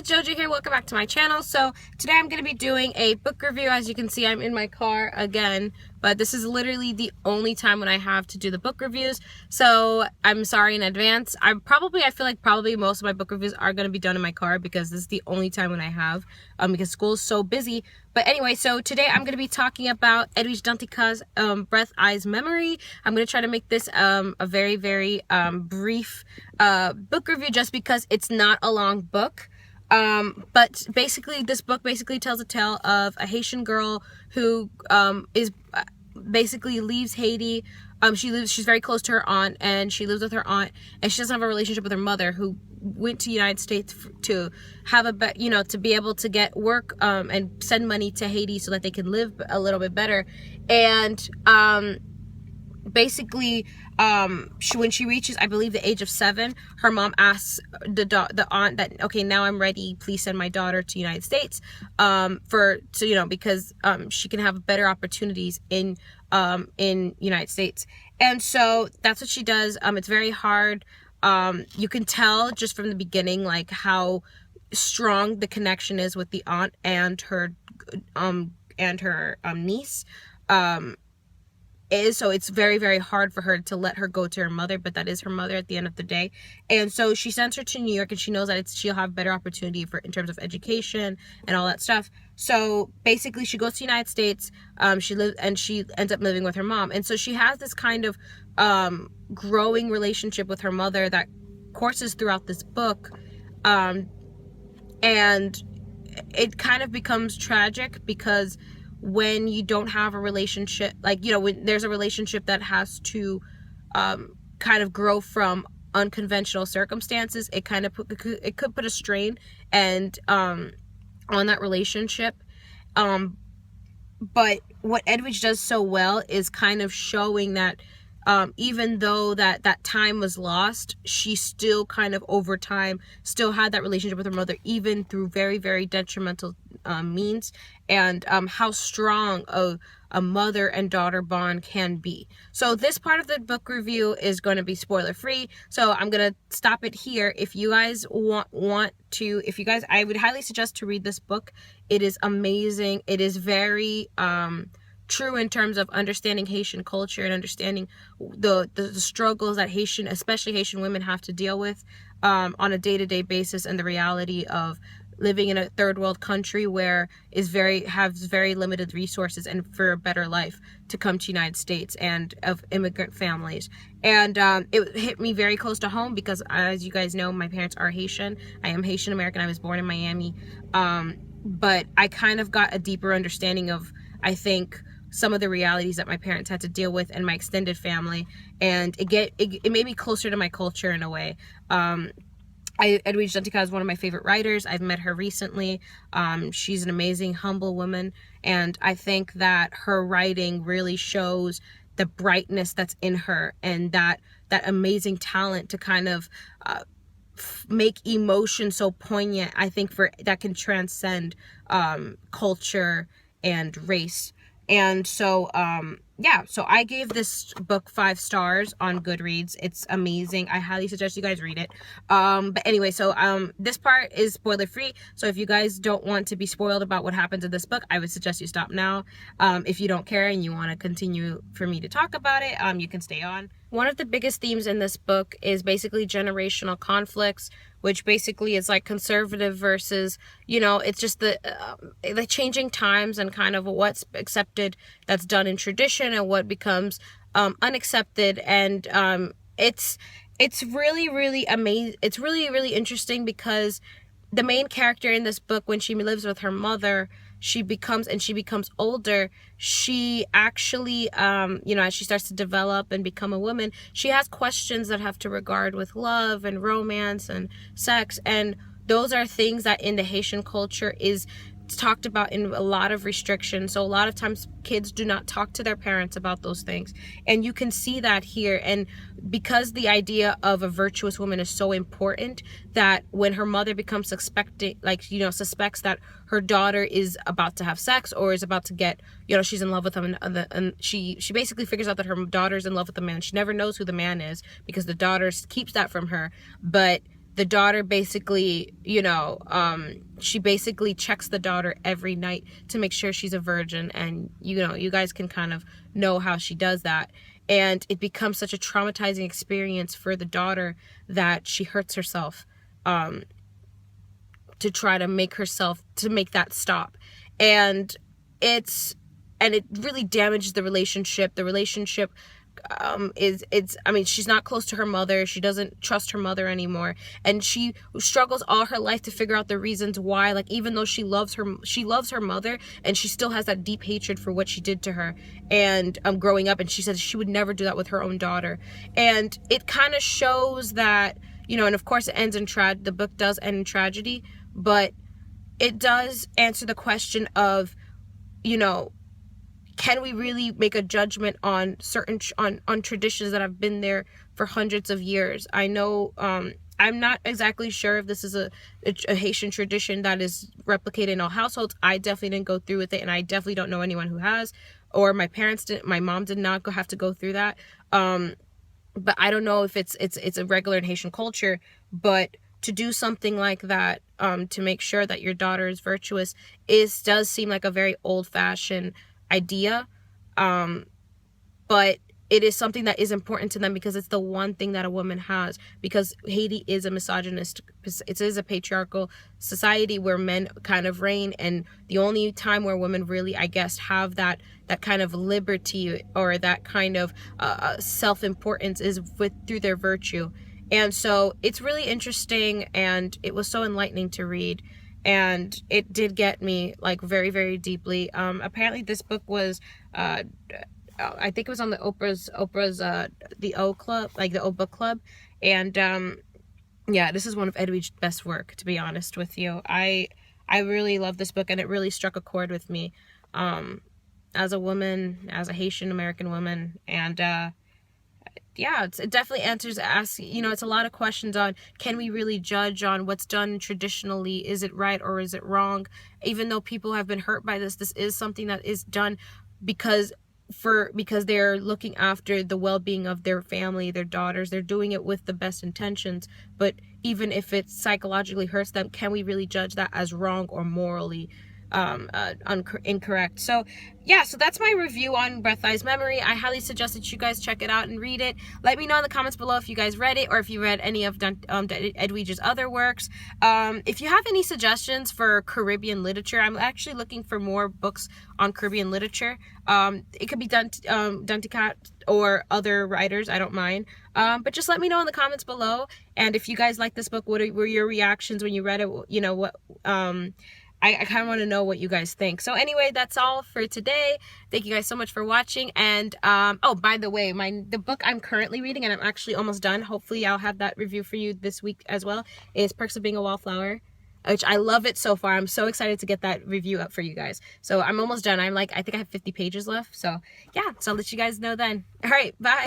it's Jojo here. Welcome back to my channel. So today I'm going to be doing a book review. As you can see, I'm in my car again, but this is literally the only time when I have to do the book reviews. So I'm sorry in advance. I feel like probably most of my book reviews are going to be done in my car because this is the only time when I have, because school is so busy. But anyway, so today I'm going to be talking about Edwidge Danticat's Breath, Eyes, Memory. I'm going to try to make this a very, very brief book review just because it's not a long book. But basically this book basically tells a tale of a Haitian girl who basically leaves Haiti. She's very close to her aunt, and she lives with her aunt, and she doesn't have a relationship with her mother, who went to the United States to have to be able to get work and send money to Haiti so that they can live a little bit better. And basically when she reaches, I believe, the age of 7, her mom asks the aunt that, okay, now I'm ready, please send my daughter to the United States because she can have better opportunities in United States. And so that's what she does. It's very hard. You can tell just from the beginning like how strong the connection is with the aunt and her niece. So it's very, very hard for her to let her go to her mother, but that is her mother at the end of the day. And so she sends her to New York, and she knows that she'll have better opportunity in terms of education and all that stuff. So basically she goes to the United States. She ends up living with her mom. And so she has this kind of growing relationship with her mother that courses throughout this book. And it kind of becomes tragic because when you don't have a relationship, when there's a relationship that has to kind of grow from unconventional circumstances, it could put a strain and on that relationship. But what Edwidge does so well is kind of showing that even though that time was lost, she still kind of over time still had that relationship with her mother, even through very, very detrimental means, and how strong a mother and daughter bond can be. So this part of the book review is going to be spoiler free, so I'm going to stop it here. If you guys I would highly suggest to read this book. It is amazing. It is very true in terms of understanding Haitian culture and understanding the struggles that especially Haitian women have to deal with on a day-to-day basis, and the reality of living in a third world country where has very limited resources, and for a better life to come to the United States, and of immigrant families. And it hit me very close to home because, as you guys know, my parents are Haitian. I am Haitian American. I was born in Miami. But I kind of got a deeper understanding of, I think, some of the realities that my parents had to deal with and my extended family, and it made me closer to my culture in a way. Edwidge Danticat is one of my favorite writers. I've met her recently. She's an amazing, humble woman, and I think that her writing really shows the brightness that's in her, and that amazing talent to kind of make emotion so poignant. I think that can transcend culture and race. And so so I gave this book 5 stars on Goodreads. It's amazing. I highly suggest you guys read it. But anyway, so this part is spoiler free, so if you guys don't want to be spoiled about what happens in this book, I would suggest you stop now. If you don't care and you want to continue for me to talk about it, you can stay on. One of the biggest themes in this book is basically generational conflicts, which basically is like conservative versus, it's just the changing times and kind of what's accepted that's done in tradition and what becomes unaccepted. And it's really, really amazing. It's really, really interesting because the main character in this book, when she lives with her mother, she becomes older, she actually as she starts to develop and become a woman, she has questions that have to regard with love and romance and sex, and those are things that in the Haitian culture is talked about in a lot of restrictions. So a lot of times kids do not talk to their parents about those things, and you can see that here. And because the idea of a virtuous woman is so important, that when her mother becomes suspects that her daughter is about to have sex or is about to get, she's in love with him, and she basically figures out that her daughter's in love with the man. She never knows who the man is because the daughter keeps that from her, but the daughter basically, you know, she basically checks the daughter every night to make sure she's a virgin. And, you know, you guys can kind of know how she does that. And it becomes such a traumatizing experience for the daughter that she hurts herself to try to make that stop. And it really damages the relationship. The relationship I mean, she's not close to her mother. She doesn't trust her mother anymore, and she struggles all her life to figure out the reasons why. Like, even though she loves her mother, and she still has that deep hatred for what she did to her, and growing up. And she says she would never do that with her own daughter. And it kind of shows that, you know, and of course it ends in the book does end in tragedy, but it does answer the question of, you know, can we really make a judgment on certain on traditions that have been there for hundreds of years? I know I'm not exactly sure if this is a Haitian tradition that is replicated in all households. I definitely didn't go through with it, and I definitely don't know anyone who has, or my parents didn't. My mom did not have to go through that. But I don't know if it's a regular in Haitian culture. But to do something like that, to make sure that your daughter is virtuous, does seem like a very old-fashioned idea, but it is something that is important to them because it's the one thing that a woman has, because Haiti is a misogynist, it is a patriarchal society where men kind of reign, and the only time where women really, I guess, have that kind of liberty or that kind of self-importance is through their virtue. And so it's really interesting, and it was so enlightening to read. And it did get me, like, very, very deeply. Apparently this book was, I think it was on the Oprah's, the O Club, like the O Book Club. And, yeah, this is one of Edwidge's best work, to be honest with you. I really love this book, and it really struck a chord with me, as a woman, as a Haitian American woman. And, yeah, it definitely asks, you know, it's a lot of questions on, can we really judge on what's done traditionally? Is it right or is it wrong? Even though people have been hurt by this is something that is done because they're looking after the well-being of their family, their daughters. They're doing it with the best intentions. But even if it psychologically hurts them, can we really judge that as wrong or morally incorrect? So yeah, so that's my review on Breathi's Memory. I highly suggest that you guys check it out and read it. Let me know in the comments below if you guys read it, or if you read any of Edwidge's other works. If you have any suggestions for Caribbean literature, I'm actually looking for more books on Caribbean literature. It could be Danticat or other writers, I don't mind. But just let me know in the comments below. And if you guys like this book, what were your reactions when you read it? You know, what I kind of want to know what you guys think. So anyway, that's all for today. Thank you guys so much for watching. And oh, by the way, the book I'm currently reading, and I'm actually almost done, hopefully I'll have that review for you this week as well, is Perks of Being a Wallflower, which I love it so far. I'm so excited to get that review up for you guys. So I'm almost done. I think I have 50 pages left. So yeah, so I'll let you guys know then. All right, bye.